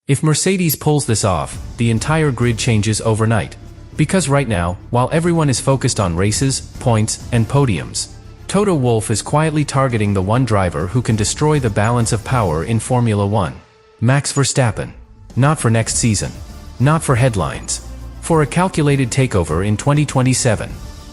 If Mercedes pulls this off, the entire grid changes overnight. Because right now, while everyone is focused on races, points, and podiums, Toto Wolff is quietly targeting the one driver who can destroy the balance of power in Formula One. Max Verstappen. Not for next season. Not for headlines. For a calculated takeover in 2027.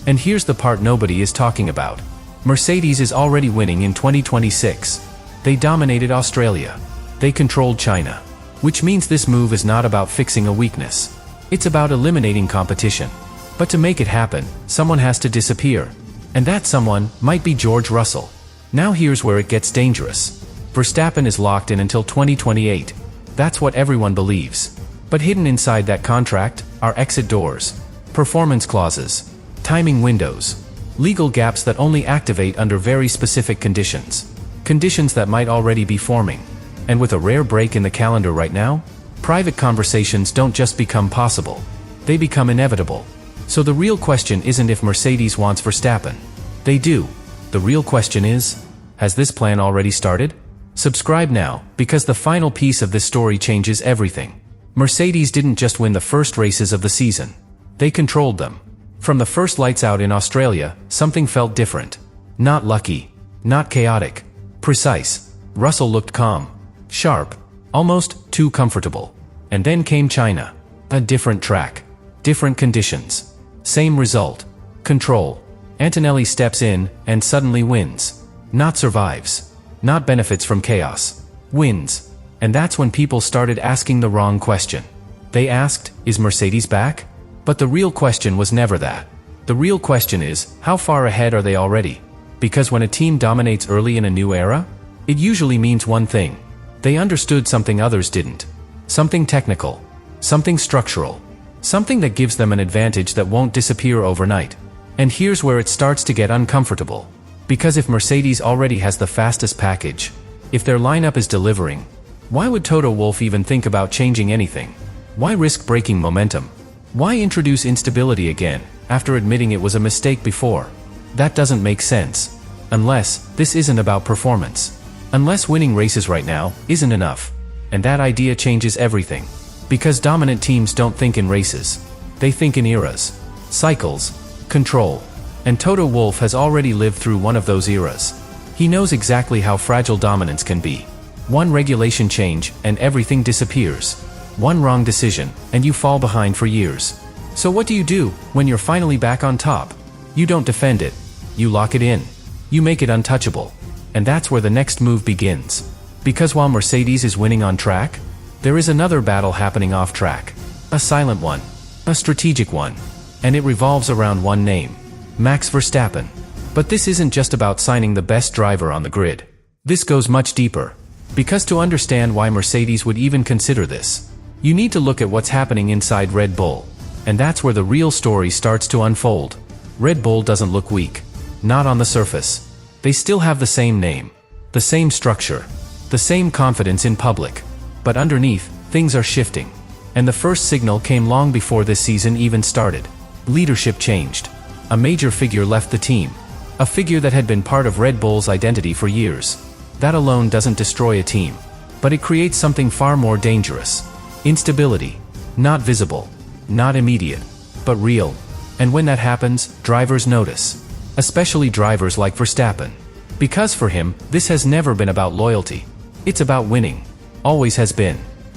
And here's the part nobody is talking about. Mercedes is already winning in 2026. They dominated Australia. They controlled China. Which means this move is not about fixing a weakness. It's about eliminating competition. But to make it happen, someone has to disappear. And that someone might be George Russell. Now here's where it gets dangerous. Verstappen is locked in until 2028. That's what everyone believes. But hidden inside that contract are exit doors, performance clauses, timing windows, legal gaps that only activate under very specific conditions. Conditions that might already be forming. And with a rare break in the calendar right now, private conversations don't just become possible. They become inevitable. So the real question isn't if Mercedes wants Verstappen. They do. The real question is, has this plan already started? Subscribe now, because the final piece of this story changes everything. Mercedes didn't just win the first races of the season. They controlled them. From the first lights out in Australia, something felt different. Not lucky. Not chaotic. Precise. Russell looked calm. Sharp. Almost too comfortable. And then came China. A different track. Different conditions. Same result. Control. Antonelli steps in and suddenly wins. Not survives. Not benefits from chaos. Wins. And that's when people started asking the wrong question. They asked, is Mercedes back? But the real question was never that. The real question is, how far ahead are they already? Because when a team dominates early in a new era, it usually means one thing. They understood something others didn't. Something technical. Something structural. Something that gives them an advantage that won't disappear overnight. And here's where it starts to get uncomfortable. Because if Mercedes already has the fastest package, if their lineup is delivering, why would Toto Wolff even think about changing anything? Why risk breaking momentum? Why introduce instability again, after admitting it was a mistake before? That doesn't make sense. Unless this isn't about performance. Unless winning races right now isn't enough. And that idea changes everything. Because dominant teams don't think in races. They think in eras. Cycles. Control. And Toto Wolff has already lived through one of those eras. He knows exactly how fragile dominance can be. One regulation change, and everything disappears. One wrong decision, and you fall behind for years. So what do you do when you're finally back on top? You don't defend it. You lock it in. You make it untouchable. And that's where the next move begins. Because while Mercedes is winning on track, there is another battle happening off track. A silent one. A strategic one. And it revolves around one name. Max Verstappen. But this isn't just about signing the best driver on the grid. This goes much deeper. Because to understand why Mercedes would even consider this, you need to look at what's happening inside Red Bull. And that's where the real story starts to unfold. Red Bull doesn't look weak. Not on the surface. They still have the same name. The same structure. The same confidence in public. But underneath, things are shifting. And the first signal came long before this season even started. Leadership changed. A major figure left the team. A figure that had been part of Red Bull's identity for years. That alone doesn't destroy a team. But it creates something far more dangerous. Instability. Not visible. Not immediate. But real. And when that happens, drivers notice. Especially drivers like Verstappen. Because for him, this has never been about loyalty. It's about winning. Always has been.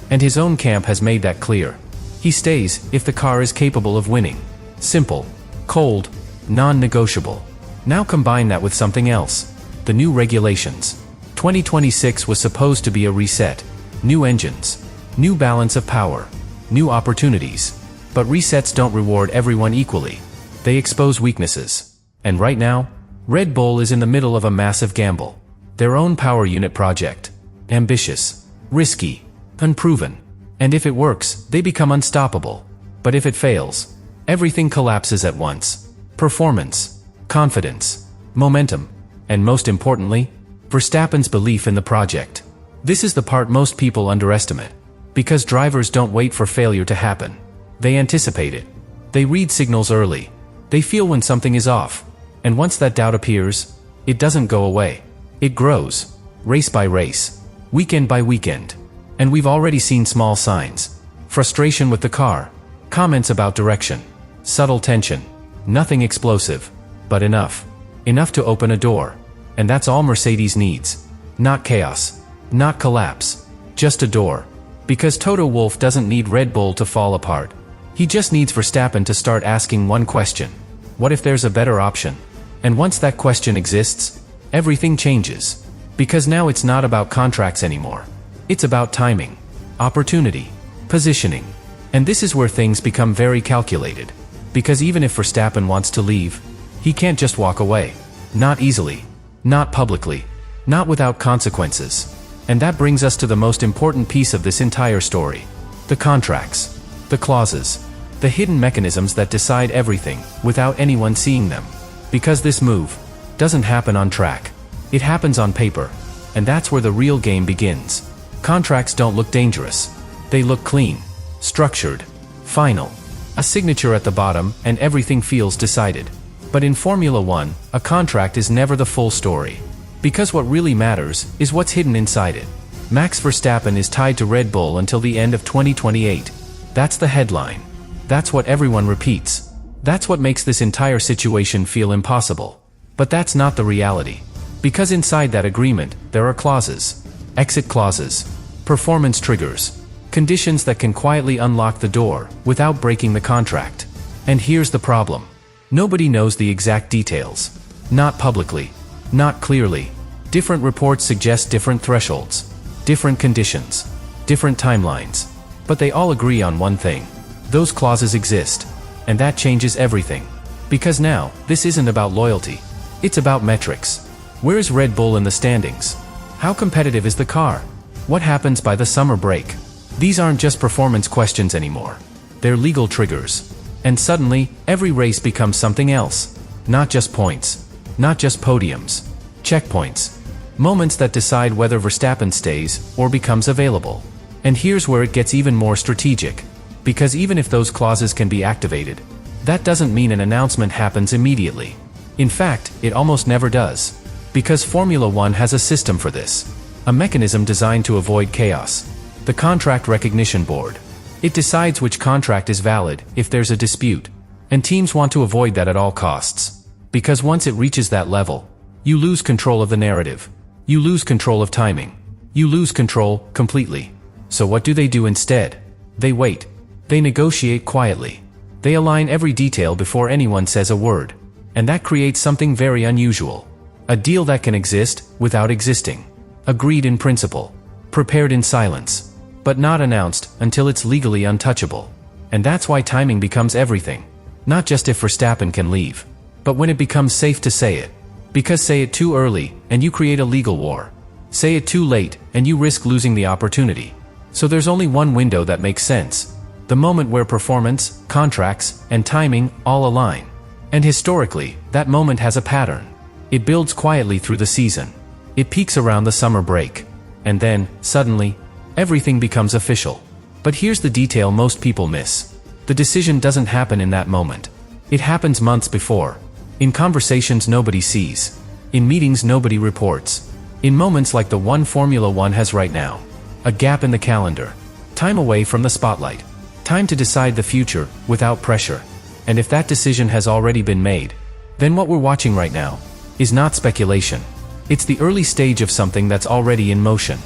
And his own camp has made that clear. He stays if the car is capable of winning. Simple. Cold. Non-negotiable. Now combine that with something else. The new regulations. 2026 was supposed to be a reset. New engines. New balance of power. New opportunities. But resets don't reward everyone equally. They expose weaknesses. And right now, Red Bull is in the middle of a massive gamble. Their own power unit project. Ambitious. Risky. Unproven. And if it works, they become unstoppable. But if it fails, everything collapses at once. Performance. Confidence. Momentum. And most importantly, Verstappen's belief in the project. This is the part most people underestimate. Because drivers don't wait for failure to happen. They anticipate it. They read signals early. They feel when something is off. And once that doubt appears, it doesn't go away. It grows. Race by race. Weekend by weekend. And we've already seen small signs. Frustration with the car. Comments about direction. Subtle tension. Nothing explosive. But enough. Enough to open a door. And that's all Mercedes needs. Not chaos. Not collapse. Just a door. Because Toto Wolff doesn't need Red Bull to fall apart. He just needs Verstappen to start asking one question. What if there's a better option? And once that question exists, everything changes. Because now it's not about contracts anymore. It's about timing, opportunity, positioning. And this is where things become very calculated. Because even if Verstappen wants to leave, he can't just walk away. Not easily. Not publicly. Not without consequences. And that brings us to the most important piece of this entire story. The contracts. The clauses. The hidden mechanisms that decide everything, without anyone seeing them. Because this move doesn't happen on track. It happens on paper. And that's where the real game begins. Contracts don't look dangerous. They look clean, structured, final. A signature at the bottom and everything feels decided. But in Formula One, a contract is never the full story. Because what really matters is what's hidden inside it. Max Verstappen is tied to Red Bull until the end of 2028. That's the headline. That's what everyone repeats. That's what makes this entire situation feel impossible. But that's not the reality. Because inside that agreement, there are clauses. Exit clauses. Performance triggers. Conditions that can quietly unlock the door, without breaking the contract. And here's the problem. Nobody knows the exact details. Not publicly. Not clearly. Different reports suggest different thresholds. Different conditions. Different timelines. But they all agree on one thing. Those clauses exist. And that changes everything. Because now, this isn't about loyalty. It's about metrics. Where's Red Bull in the standings? How competitive is the car? What happens by the summer break? These aren't just performance questions anymore. They're legal triggers. And suddenly, every race becomes something else. Not just points. Not just podiums. Checkpoints. Moments that decide whether Verstappen stays or becomes available. And here's where it gets even more strategic. Because even if those clauses can be activated, that doesn't mean an announcement happens immediately. In fact, it almost never does. Because Formula One has a system for this. A mechanism designed to avoid chaos. The Contract Recognition Board. It decides which contract is valid if there's a dispute. And teams want to avoid that at all costs. Because once it reaches that level, you lose control of the narrative. You lose control of timing. You lose control completely. So what do they do instead? They wait. They negotiate quietly. They align every detail before anyone says a word. And that creates something very unusual. A deal that can exist without existing. Agreed in principle. Prepared in silence. But not announced until it's legally untouchable. And that's why timing becomes everything. Not just if Verstappen can leave, but when it becomes safe to say it. Because say it too early, and you create a legal war. Say it too late, and you risk losing the opportunity. So there's only one window that makes sense. The moment where performance, contracts, and timing all align. And historically, that moment has a pattern. It builds quietly through the season. It peaks around the summer break. And then, suddenly, everything becomes official. But here's the detail most people miss. The decision doesn't happen in that moment. It happens months before. In conversations nobody sees. In meetings nobody reports. In moments like the one Formula One has right now. A gap in the calendar. Time away from the spotlight. Time to decide the future, without pressure. And if that decision has already been made, then what we're watching right now is not speculation. It's the early stage of something that's already in motion.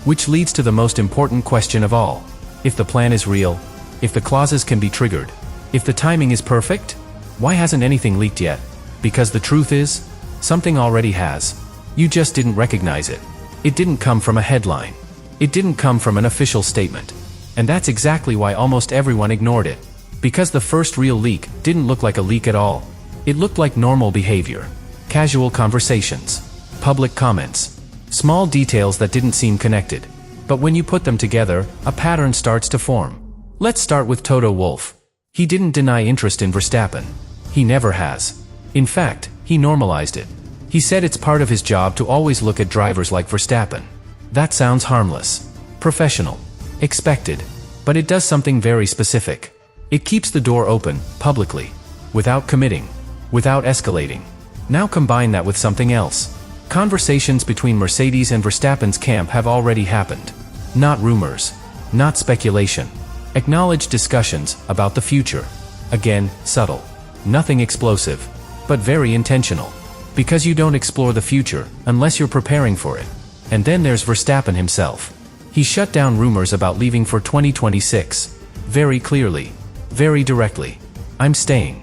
Which leads to the most important question of all. If the plan is real, if the clauses can be triggered, if the timing is perfect, why hasn't anything leaked yet? Because the truth is, something already has. You just didn't recognize it. It didn't come from a headline. It didn't come from an official statement. And that's exactly why almost everyone ignored it. Because the first real leak didn't look like a leak at all. It looked like normal behavior. Casual conversations. Public comments. Small details that didn't seem connected. But when you put them together, a pattern starts to form. Let's start with Toto Wolff. He didn't deny interest in Verstappen. He never has. In fact, he normalized it. He said it's part of his job to always look at drivers like Verstappen. That sounds harmless. Professional. Expected. But it does something very specific. It keeps the door open, publicly. Without committing. Without escalating. Now combine that with something else. Conversations between Mercedes and Verstappen's camp have already happened. Not rumors. Not speculation. Acknowledged discussions about the future. Again, subtle. Nothing explosive. But very intentional. Because you don't explore the future unless you're preparing for it. And then there's Verstappen himself. He shut down rumors about leaving for 2026. Very clearly. Very directly. I'm staying.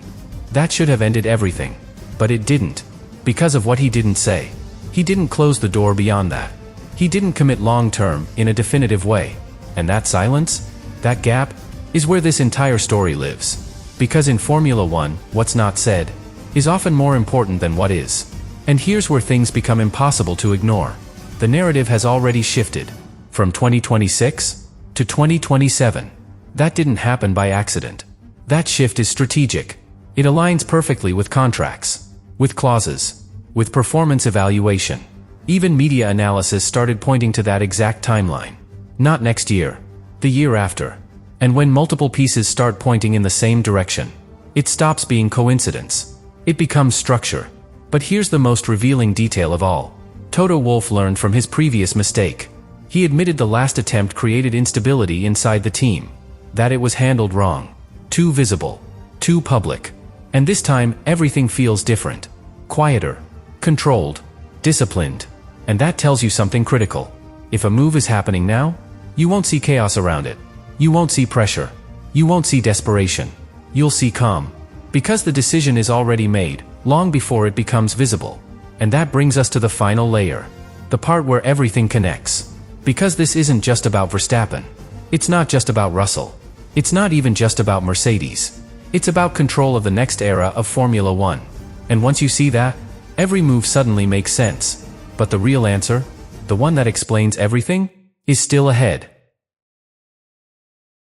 That should have ended everything. But it didn't. Because of what he didn't say. He didn't close the door beyond that. He didn't commit long-term, in a definitive way. And that silence, that gap, is where this entire story lives. Because in Formula One, what's not said is often more important than what is. And here's where things become impossible to ignore. The narrative has already shifted. From 2026 to 2027. That didn't happen by accident. That shift is strategic. It aligns perfectly with contracts, with clauses, with performance evaluation. Even media analysis started pointing to that exact timeline. Not next year, the year after. And when multiple pieces start pointing in the same direction, it stops being coincidence. It becomes structure. But here's the most revealing detail of all. Toto Wolff learned from his previous mistake. He admitted the last attempt created instability inside the team. That it was handled wrong. Too visible. Too public. And this time, everything feels different. Quieter. Controlled. Disciplined. And that tells you something critical. If a move is happening now, you won't see chaos around it. You won't see pressure. You won't see desperation. You'll see calm. Because the decision is already made, long before it becomes visible. And that brings us to the final layer. The part where everything connects. Because this isn't just about Verstappen. It's not just about Russell. It's not even just about Mercedes. It's about control of the next era of Formula One. And once you see that, every move suddenly makes sense. But the real answer, the one that explains everything, is still ahead.